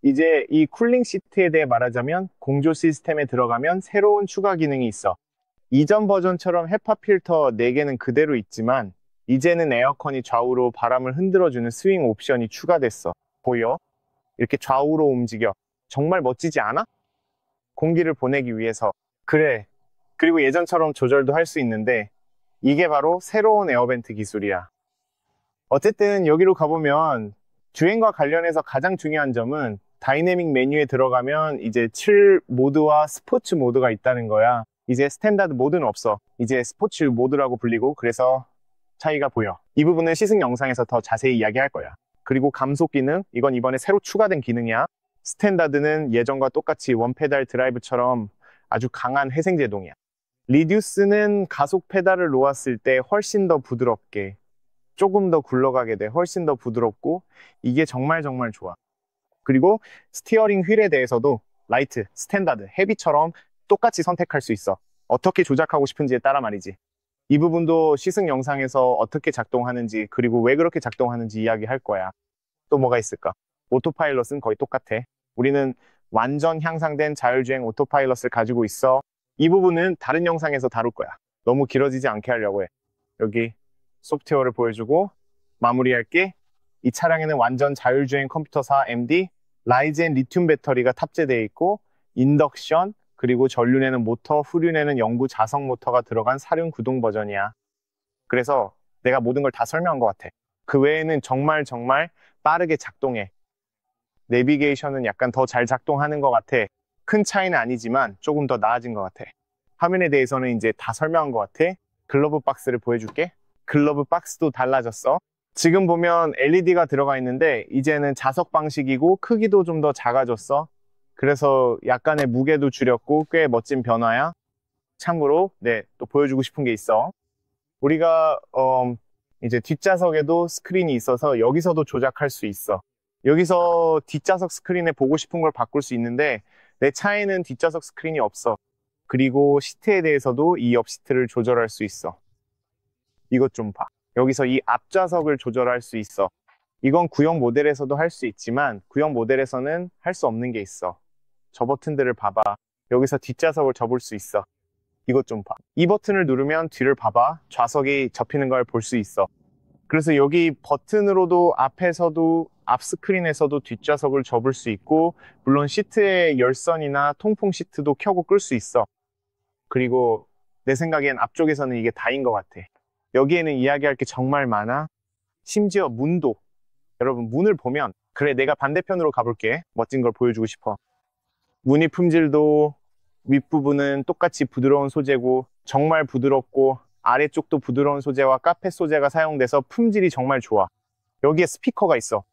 이제 이 쿨링 시트에 대해 말하자면 공조 시스템에 들어가면 새로운 추가 기능이 있어. 이전 버전처럼 헤파 필터 4개는 그대로 있지만 이제는 에어컨이 좌우로 바람을 흔들어주는 스윙 옵션이 추가됐어. 보여? 이렇게 좌우로 움직여. 정말 멋지지 않아? 공기를 보내기 위해서. 그래. 그리고 예전처럼 조절도 할 수 있는데 이게 바로 새로운 에어벤트 기술이야. 어쨌든 여기로 가보면 주행과 관련해서 가장 중요한 점은 다이내믹 메뉴에 들어가면 이제 7 모드와 스포츠 모드가 있다는 거야. 이제 스탠다드 모드는 없어. 이제 스포츠 모드라고 불리고 그래서 차이가 보여. 이 부분은 시승 영상에서 더 자세히 이야기할 거야. 그리고 감속 기능, 이건 이번에 새로 추가된 기능이야. 스탠다드는 예전과 똑같이 원페달 드라이브처럼 아주 강한 회생제동이야. 리듀스는 가속 페달을 놓았을 때 훨씬 더 부드럽게 조금 더 굴러가게 돼. 훨씬 더 부드럽고 이게 정말 정말 좋아. 그리고 스티어링 휠에 대해서도 라이트, 스탠다드, 헤비처럼 똑같이 선택할 수 있어. 어떻게 조작하고 싶은지에 따라 말이지. 이 부분도 시승 영상에서 어떻게 작동하는지, 그리고 왜 그렇게 작동하는지 이야기할 거야. 또 뭐가 있을까? 오토파일럿은 거의 똑같아. 우리는 완전 향상된 자율주행 오토파일럿을 가지고 있어. 이 부분은 다른 영상에서 다룰 거야. 너무 길어지지 않게 하려고 해. 여기 소프트웨어를 보여주고 마무리할게. 이 차량에는 완전 자율주행 컴퓨터사 MD, 라이젠 리튬 배터리가 탑재되어 있고 인덕션, 그리고 전륜에는 모터, 후륜에는 영구 자석 모터가 들어간 사륜 구동 버전이야. 그래서 내가 모든 걸 다 설명한 것 같아. 그 외에는 정말 빠르게 작동해. 내비게이션은 약간 더 잘 작동하는 것 같아. 큰 차이는 아니지만 조금 더 나아진 것 같아. 화면에 대해서는 이제 다 설명한 것 같아. 글러브 박스를 보여줄게. 글러브 박스도 달라졌어. 지금 보면 LED가 들어가 있는데 이제는 자석 방식이고 크기도 좀 더 작아졌어. 그래서 약간의 무게도 줄였고 꽤 멋진 변화야. 참고로 또 보여주고 싶은 게 있어. 우리가 이제 뒷좌석에도 스크린이 있어서 여기서도 조작할 수 있어. 여기서 뒷좌석 스크린에 보고 싶은 걸 바꿀 수 있는데 내 차에는 뒷좌석 스크린이 없어. 그리고 시트에 대해서도 이 옆 시트를 조절할 수 있어. 이것 좀 봐. 여기서 이 앞좌석을 조절할 수 있어. 이건 구형 모델에서도 할 수 있지만 구형 모델에서는 할 수 없는 게 있어. 저 버튼들을 봐봐. 여기서 뒷좌석을 접을 수 있어. 이것 좀 봐. 이 버튼을 누르면 뒤를 봐봐. 좌석이 접히는 걸 볼 수 있어. 그래서 여기 버튼으로도 앞에서도 앞 스크린에서도 뒷좌석을 접을 수 있고 물론 시트의 열선이나 통풍 시트도 켜고 끌 수 있어. 그리고 내 생각엔 앞쪽에서는 이게 다인 것 같아. 여기에는 이야기할 게 정말 많아. 심지어 문도. 여러분 문을 보면 그래 내가 반대편으로 가볼게. 멋진 걸 보여주고 싶어. 무늬 품질도 윗부분은 똑같이 부드러운 소재고 정말 부드럽고 아래쪽도 부드러운 소재와 카펫 소재가 사용돼서 품질이 정말 좋아. 여기에 스피커가 있어.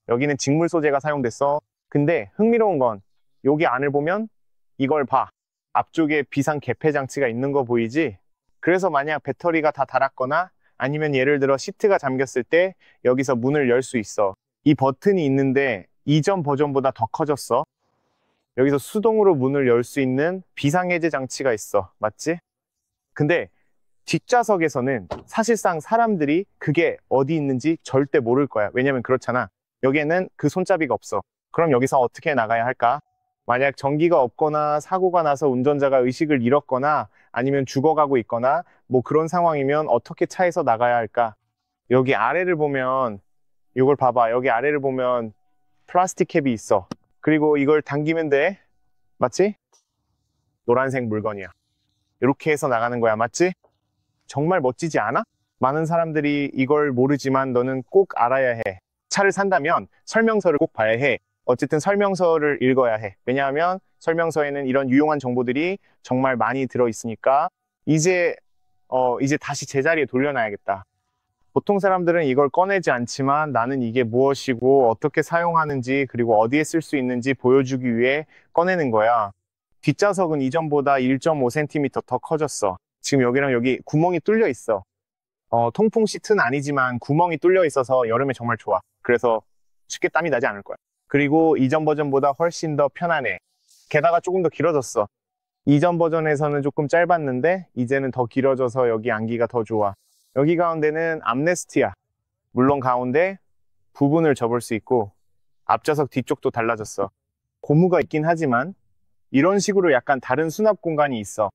여기는 직물 소재가 사용됐어. 근데 흥미로운 건 여기 안을 보면 이걸 봐. 앞쪽에 비상 개폐 장치가 있는 거 보이지? 그래서 만약 배터리가 다 닳았거나 아니면 예를 들어 시트가 잠겼을 때 여기서 문을 열 수 있어. 이 버튼이 있는데 이전 버전보다 더 커졌어. 여기서 수동으로 문을 열 수 있는 비상해제 장치가 있어. 맞지? 근데 뒷좌석에서는 사실상 사람들이 그게 어디 있는지 절대 모를 거야. 왜냐면 그렇잖아. 여기에는 그 손잡이가 없어. 그럼 여기서 어떻게 나가야 할까? 만약 전기가 없거나 사고가 나서 운전자가 의식을 잃었거나 아니면 죽어가고 있거나 뭐 그런 상황이면 어떻게 차에서 나가야 할까? 여기 아래를 보면 이걸 봐봐. 여기 아래를 보면 플라스틱 캡이 있어. 그리고 이걸 당기면 돼. 맞지? 노란색 물건이야. 이렇게 해서 나가는 거야. 맞지? 정말 멋지지 않아? 많은 사람들이 이걸 모르지만 너는 꼭 알아야 해. 차를 산다면 설명서를 꼭 봐야 해. 어쨌든 설명서를 읽어야 해. 왜냐하면 설명서에는 이런 유용한 정보들이 정말 많이 들어있으니까 이제 다시 제자리에 돌려놔야겠다. 보통 사람들은 이걸 꺼내지 않지만 나는 이게 무엇이고 어떻게 사용하는지 그리고 어디에 쓸 수 있는지 보여주기 위해 꺼내는 거야. 뒷좌석은 이전보다 1.5cm 더 커졌어. 지금 여기랑 여기 구멍이 뚫려 있어. 통풍 시트는 아니지만 구멍이 뚫려 있어서 여름에 정말 좋아. 그래서 쉽게 땀이 나지 않을 거야. 그리고 이전 버전보다 훨씬 더 편안해. 게다가 조금 더 길어졌어. 이전 버전에서는 조금 짧았는데 이제는 더 길어져서 여기 안기가 더 좋아. 여기 가운데는 암레스트야. 물론 가운데 부분을 접을 수 있고 앞좌석 뒤쪽도 달라졌어. 고무가 있긴 하지만 이런 식으로 약간 다른 수납 공간이 있어.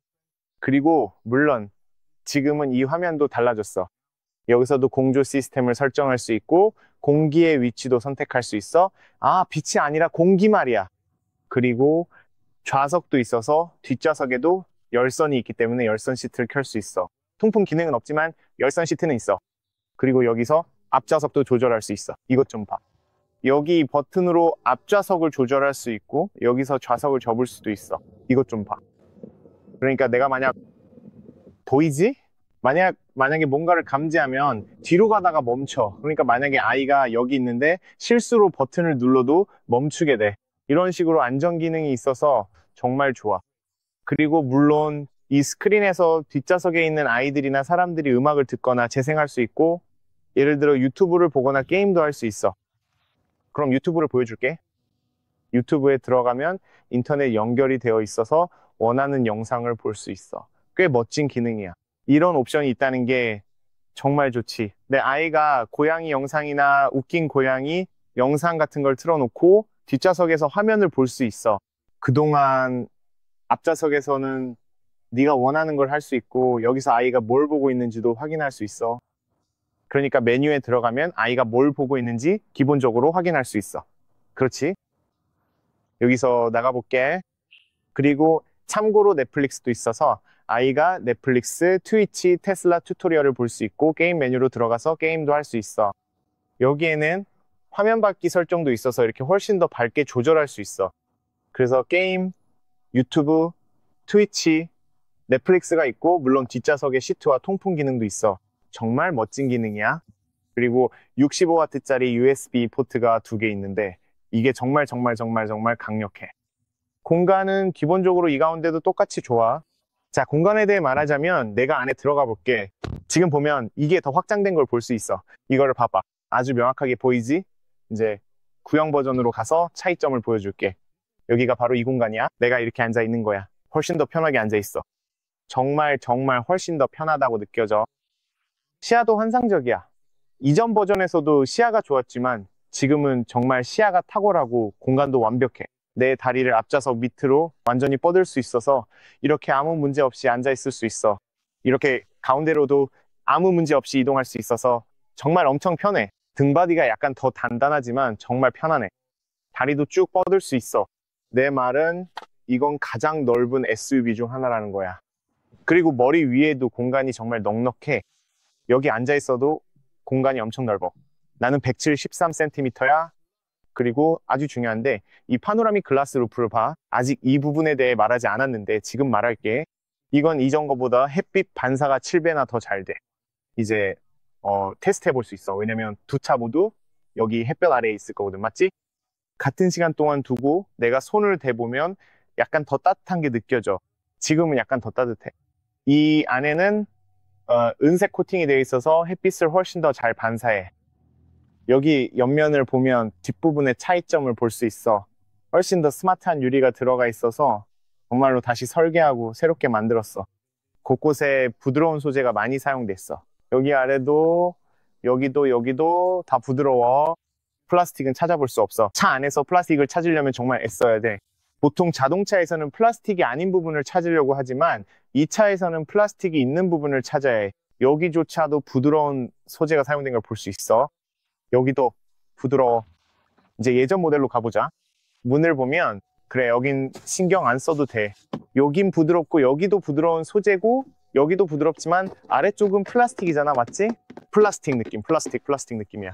그리고 물론 지금은 이 화면도 달라졌어. 여기서도 공조 시스템을 설정할 수 있고 공기의 위치도 선택할 수 있어. 아, 빛이 아니라 공기 말이야. 그리고 좌석도 있어서 뒷좌석에도 열선이 있기 때문에 열선 시트를 켤 수 있어. 통풍 기능은 없지만 열선 시트는 있어. 그리고 여기서 앞좌석도 조절할 수 있어. 이것 좀 봐. 여기 버튼으로 앞좌석을 조절할 수 있고 여기서 좌석을 접을 수도 있어. 이것 좀 봐. 그러니까 내가 만약 보이지? 만약에 뭔가를 감지하면 뒤로 가다가 멈춰. 그러니까 만약에 아이가 여기 있는데 실수로 버튼을 눌러도 멈추게 돼. 이런 식으로 안전 기능이 있어서 정말 좋아. 그리고 물론 이 스크린에서 뒷좌석에 있는 아이들이나 사람들이 음악을 듣거나 재생할 수 있고 예를 들어 유튜브를 보거나 게임도 할 수 있어. 그럼 유튜브를 보여줄게. 유튜브에 들어가면 인터넷 연결이 되어 있어서 원하는 영상을 볼 수 있어. 꽤 멋진 기능이야. 이런 옵션이 있다는 게 정말 좋지. 내 아이가 고양이 영상이나 웃긴 고양이 영상 같은 걸 틀어놓고 뒷좌석에서 화면을 볼 수 있어. 그동안 앞좌석에서는 네가 원하는 걸 할 수 있고 여기서 아이가 뭘 보고 있는지도 확인할 수 있어. 그러니까 메뉴에 들어가면 아이가 뭘 보고 있는지 기본적으로 확인할 수 있어. 그렇지? 여기서 나가볼게. 그리고 참고로 넷플릭스도 있어서 아이가 넷플릭스, 트위치, 테슬라 튜토리얼을 볼 수 있고 게임 메뉴로 들어가서 게임도 할 수 있어. 여기에는 화면 밝기 설정도 있어서 이렇게 훨씬 더 밝게 조절할 수 있어. 그래서 게임, 유튜브, 트위치, 넷플릭스가 있고 물론 뒷좌석에 시트와 통풍 기능도 있어. 정말 멋진 기능이야. 그리고 65W짜리 USB 포트가 2개 있는데 이게 정말 강력해. 공간은 기본적으로 이 가운데도 똑같이 좋아. 자, 공간에 대해 말하자면 내가 안에 들어가 볼게. 지금 보면 이게 더 확장된 걸 볼 수 있어. 이거를 봐봐. 아주 명확하게 보이지? 이제 구형 버전으로 가서 차이점을 보여줄게. 여기가 바로 이 공간이야. 내가 이렇게 앉아 있는 거야. 훨씬 더 편하게 앉아 있어. 정말 훨씬 더 편하다고 느껴져. 시야도 환상적이야. 이전 버전에서도 시야가 좋았지만 지금은 정말 시야가 탁월하고 공간도 완벽해. 내 다리를 앞좌석 밑으로 완전히 뻗을 수 있어서 이렇게 아무 문제 없이 앉아 있을 수 있어. 이렇게 가운데로도 아무 문제 없이 이동할 수 있어서 정말 엄청 편해. 등바디가 약간 더 단단하지만 정말 편하네. 다리도 쭉 뻗을 수 있어. 내 말은 이건 가장 넓은 SUV 중 하나라는 거야. 그리고 머리 위에도 공간이 정말 넉넉해. 여기 앉아 있어도 공간이 엄청 넓어. 나는 173cm야. 그리고 아주 중요한데 이 파노라믹 글라스 루프를 봐. 아직 이 부분에 대해 말하지 않았는데 지금 말할게. 이건 이전 거보다 햇빛 반사가 7배나 더 잘 돼. 이제 테스트 해볼 수 있어. 왜냐면 두 차 모두 여기 햇볕 아래에 있을 거거든. 맞지? 같은 시간 동안 두고 내가 손을 대보면 약간 더 따뜻한 게 느껴져. 지금은 약간 더 따뜻해. 이 안에는 은색 코팅이 되어 있어서 햇빛을 훨씬 더 잘 반사해. 여기 옆면을 보면 뒷부분의 차이점을 볼 수 있어. 훨씬 더 스마트한 유리가 들어가 있어서 정말로 다시 설계하고 새롭게 만들었어. 곳곳에 부드러운 소재가 많이 사용됐어. 여기 아래도 여기도 다 부드러워. 플라스틱은 찾아볼 수 없어. 차 안에서 플라스틱을 찾으려면 정말 애써야 돼. 보통 자동차에서는 플라스틱이 아닌 부분을 찾으려고 하지만 이 차에서는 플라스틱이 있는 부분을 찾아야 해. 여기조차도 부드러운 소재가 사용된 걸 볼 수 있어. 여기도 부드러워. 이제 예전 모델로 가보자. 문을 보면 그래, 여긴 신경 안 써도 돼. 여긴 부드럽고 여기도 부드러운 소재고 여기도 부드럽지만 아래쪽은 플라스틱이잖아. 맞지? 플라스틱 느낌이야.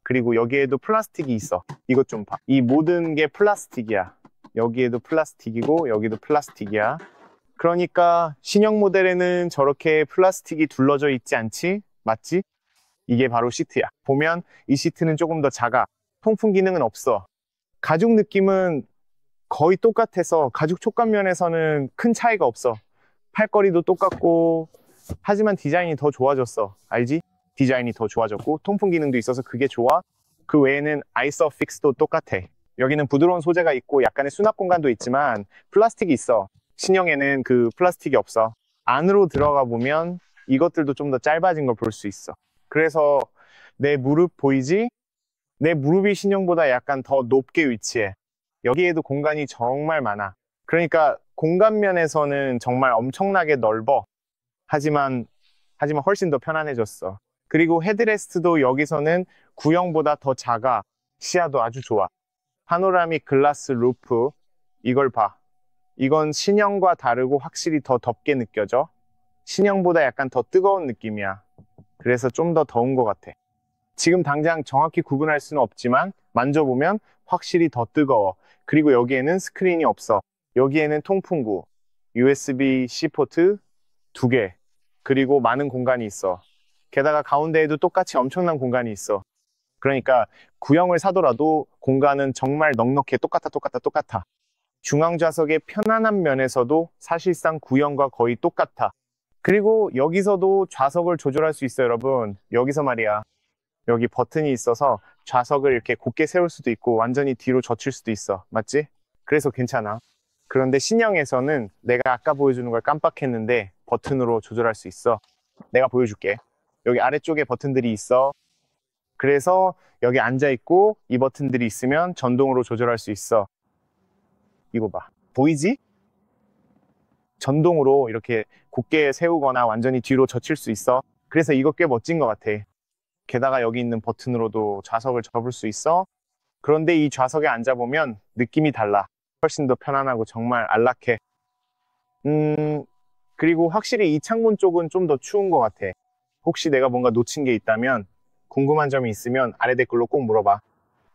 그리고 여기에도 플라스틱이 있어. 이것 좀 봐. 이 모든 게 플라스틱이야. 여기에도 플라스틱이고 여기도 플라스틱이야. 그러니까 신형 모델에는 저렇게 플라스틱이 둘러져 있지 않지? 맞지? 이게 바로 시트야. 보면 이 시트는 조금 더 작아. 통풍 기능은 없어. 가죽 느낌은 거의 똑같아서 가죽 촉감 면에서는 큰 차이가 없어. 팔걸이도 똑같고 하지만 디자인이 더 좋아졌어. 알지? 디자인이 더 좋아졌고 통풍 기능도 있어서 그게 좋아. 그 외에는 아이서픽스도 똑같아. 여기는 부드러운 소재가 있고 약간의 수납 공간도 있지만 플라스틱이 있어. 신형에는 그 플라스틱이 없어. 안으로 들어가 보면 이것들도 좀 더 짧아진 걸 볼 수 있어. 그래서 내 무릎 보이지? 내 무릎이 신형보다 약간 더 높게 위치해. 여기에도 공간이 정말 많아. 그러니까 공간 면에서는 정말 엄청나게 넓어. 하지만 훨씬 더 편안해졌어. 그리고 헤드레스트도 여기서는 구형보다 더 작아. 시야도 아주 좋아. 파노라믹 글라스 루프, 이걸 봐. 이건 신형과 다르고 확실히 더 덥게 느껴져. 신형보다 약간 더 뜨거운 느낌이야. 그래서 좀 더 더운 것 같아. 지금 당장 정확히 구분할 수는 없지만 만져보면 확실히 더 뜨거워. 그리고 여기에는 스크린이 없어. 여기에는 통풍구, USB-C 포트 2개, 그리고 많은 공간이 있어. 게다가 가운데에도 똑같이 엄청난 공간이 있어. 그러니까 구형을 사더라도 공간은 정말 넉넉해. 똑같아. 중앙 좌석의 편안한 면에서도 사실상 구형과 거의 똑같아. 그리고 여기서도 좌석을 조절할 수 있어요, 여러분. 여기서 말이야. 여기 버튼이 있어서 좌석을 이렇게 곧게 세울 수도 있고 완전히 뒤로 젖힐 수도 있어. 맞지? 그래서 괜찮아. 그런데 신형에서는 내가 아까 보여주는 걸 깜빡했는데 버튼으로 조절할 수 있어. 내가 보여줄게. 여기 아래쪽에 버튼들이 있어. 그래서 여기 앉아있고 이 버튼들이 있으면 전동으로 조절할 수 있어. 이거 봐. 보이지? 전동으로 이렇게 곧게 세우거나 완전히 뒤로 젖힐 수 있어. 그래서 이거 꽤 멋진 것 같아. 게다가 여기 있는 버튼으로도 좌석을 접을 수 있어. 그런데 이 좌석에 앉아보면 느낌이 달라. 훨씬 더 편안하고 정말 안락해. 그리고 확실히 이 창문 쪽은 좀 더 추운 것 같아. 혹시 내가 뭔가 놓친 게 있다면 궁금한 점이 있으면 아래 댓글로 꼭 물어봐.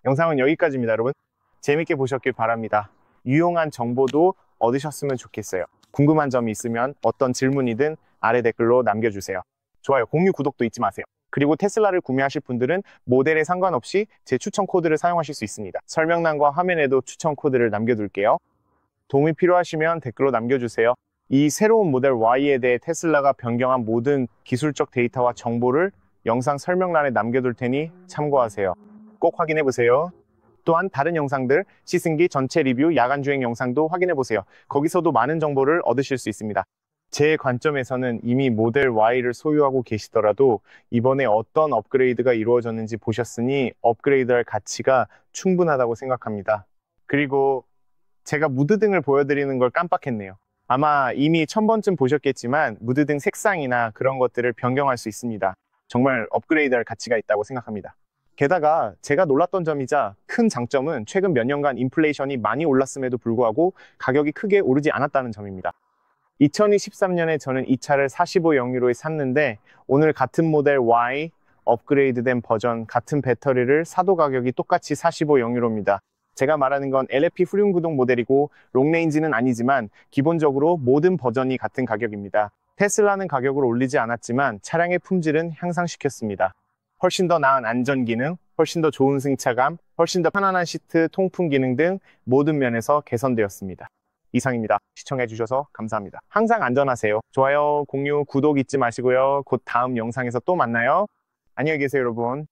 영상은 여기까지입니다, 여러분. 재밌게 보셨길 바랍니다. 유용한 정보도 얻으셨으면 좋겠어요. 궁금한 점이 있으면 어떤 질문이든 아래 댓글로 남겨주세요. 좋아요, 공유, 구독도 잊지 마세요. 그리고 테슬라를 구매하실 분들은 모델에 상관없이 제 추천 코드를 사용하실 수 있습니다. 설명란과 화면에도 추천 코드를 남겨둘게요. 도움이 필요하시면 댓글로 남겨주세요. 이 새로운 모델 Y에 대해 테슬라가 변경한 모든 기술적 데이터와 정보를 영상 설명란에 남겨둘 테니 참고하세요. 꼭 확인해보세요. 또한 다른 영상들, 시승기 전체 리뷰, 야간 주행 영상도 확인해보세요. 거기서도 많은 정보를 얻으실 수 있습니다. 제 관점에서는 이미 모델 Y를 소유하고 계시더라도 이번에 어떤 업그레이드가 이루어졌는지 보셨으니 업그레이드할 가치가 충분하다고 생각합니다. 그리고 제가 무드등을 보여드리는 걸 깜빡했네요. 아마 이미 1000번쯤 보셨겠지만 무드등 색상이나 그런 것들을 변경할 수 있습니다. 정말 업그레이드할 가치가 있다고 생각합니다. 게다가 제가 놀랐던 점이자 큰 장점은 최근 몇 년간 인플레이션이 많이 올랐음에도 불구하고 가격이 크게 오르지 않았다는 점입니다. 2023년에 저는 이 차를 45영유로에 샀는데 오늘 같은 모델 Y 업그레이드된 버전 같은 배터리를 사도 가격이 똑같이 45영유로입니다. 제가 말하는 건 LFP 후륜구동 모델이고 롱레인지는 아니지만 기본적으로 모든 버전이 같은 가격입니다. 테슬라는 가격을 올리지 않았지만 차량의 품질은 향상시켰습니다. 훨씬 더 나은 안전 기능, 훨씬 더 좋은 승차감, 훨씬 더 편안한 시트, 통풍 기능 등 모든 면에서 개선되었습니다. 이상입니다. 시청해주셔서 감사합니다. 항상 안전하세요. 좋아요, 공유, 구독 잊지 마시고요. 곧 다음 영상에서 또 만나요. 안녕히 계세요, 여러분.